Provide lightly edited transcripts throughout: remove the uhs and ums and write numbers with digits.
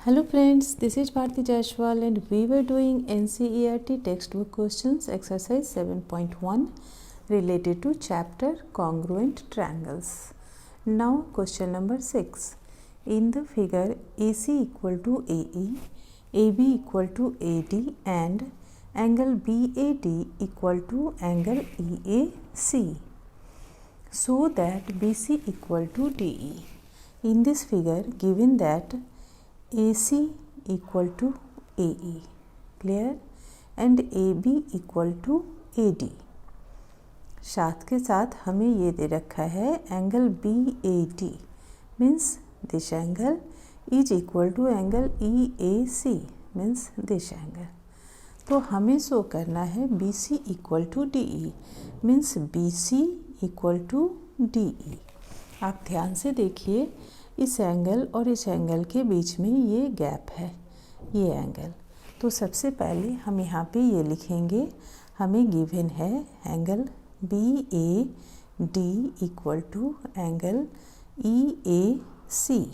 Hello friends, this is Bharti Jaiswal and we were doing NCERT textbook questions exercise 7.1 related to chapter congruent triangles. Now question number 6. In the figure AC equal to AE, AB equal to AD and angle BAD equal to angle EAC, so that BC equal to DE. In this figure given that AC equal to AE, clear, and AB equal to AD. साथ के साथ हमें ये दे रखा है angle BAD means this angle is equal to angle EAC means this angle. तो हमें शो करना है BC equal to DE means BC equal to DE. आप ध्यान से देखिए, इस एंगल और इस एंगल के बीच में ये गैप है, ये एंगल. तो सबसे पहले हम यहाँ पे ये लिखेंगे, हमें गिवन है angle BAD equal to angle EAC.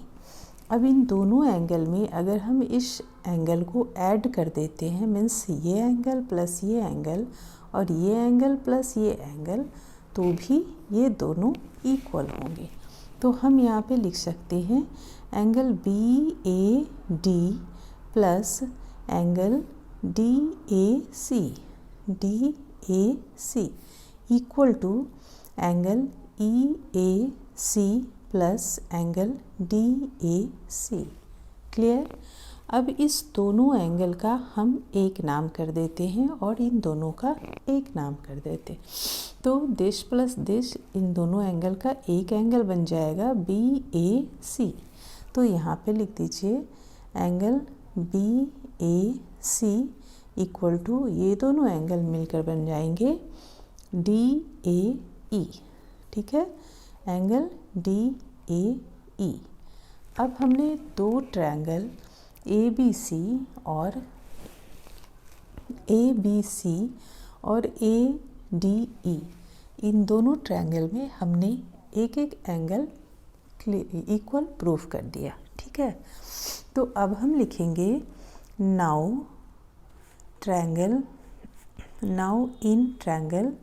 अब इन दोनों एंगल में अगर हम इस एंगल को ऐड कर देते हैं मीन्स ये एंगल प्लस ये एंगल और ये एंगल प्लस ये एंगल, तो भी ये दोनों इक्वल होंगे. तो हम यहाँ पे लिख सकते हैं angle BAD plus angle DAC equal to angle EAC plus angle DAC. Clear. अब इस दोनों एंगल का हम एक नाम कर देते हैं और इन दोनों का एक नाम कर देते हैं. तो दिस प्लस दिस इन दोनों एंगल का एक एंगल बन जाएगा BAC. तो यहाँ पे लिख दीजिए एंगल BAC इक्वल टू ये दोनों एंगल मिलकर बन जाएंगे DAE. ठीक है, एंगल DAE. अब हमने दो ट्रायंगल ABC और ADE इन दोनों ट्रायंगल में हमने एक एक एंगल इक्वल प्रूफ कर दिया. ठीक है, तो अब हम लिखेंगे now in triangle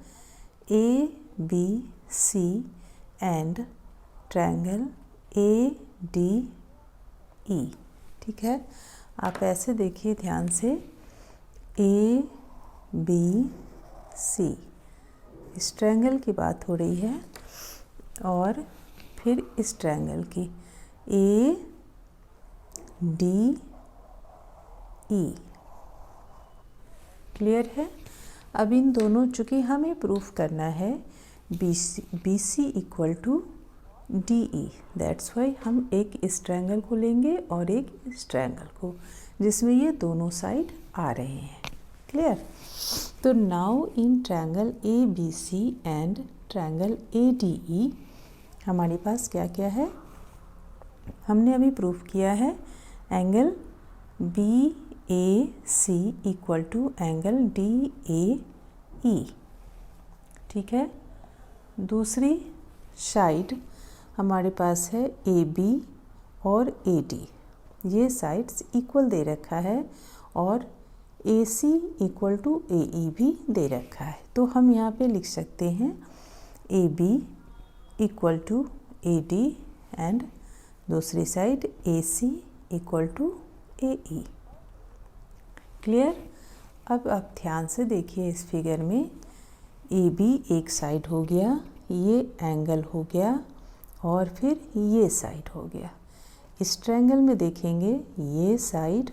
ABC and triangle ADE. ठीक है, आप ऐसे देखिए ध्यान से, ABC इस ट्रायंगल की बात हो रही है और फिर इस ट्रायंगल की ADE. क्लियर है. अब इन दोनों, चूँकि हमें प्रूफ करना है BC equal to DE, that's why हम एक इस ट्रायंगल को लेंगे और एक इस ट्रायंगल को, जिसमें ये दोनों साइड आ रहे हैं. क्लियर. तो now in triangle ABC and triangle ADE हमारे पास क्या क्या है, हमने अभी प्रूफ किया है angle BAC equal to angle DAE. ठीक है, दूसरी साइड हमारे पास है AB और AD, ये साइड्स इक्वल दे रखा है और AC इक्वल टू AE भी दे रखा है. तो हम यहाँ पे लिख सकते हैं AB equal to AD and दूसरी side AC equal to AE. Clear. अब आप ध्यान से देखिए, इस फिगर में AB एक साइड हो गया, ये एंगल हो गया और फिर ये साइड हो गया. इस ट्रायंगल में देखेंगे ये साइड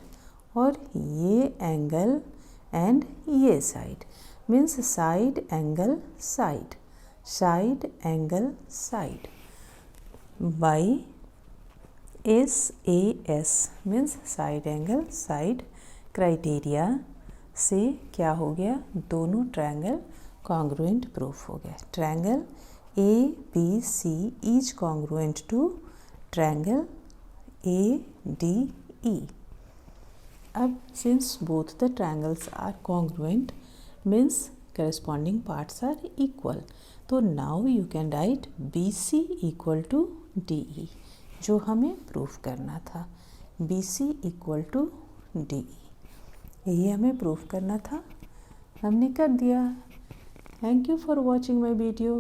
और ये एंगल एंड ये side means side angle side, side angle side. By SAS means side angle side criteria से क्या हो गया, दोनों ट्रायंगल कॉन्ग्रुएंट प्रूफ हो गया. Triangle ABC is congruent to triangle ADE. अब since both the triangles are congruent means corresponding parts are equal. तो now you can write BC equal to DE, जो हमें प्रूफ करना था. BC equal to DE। यही हमें proof करना था, हमने कर दिया। Thank you for watching my video.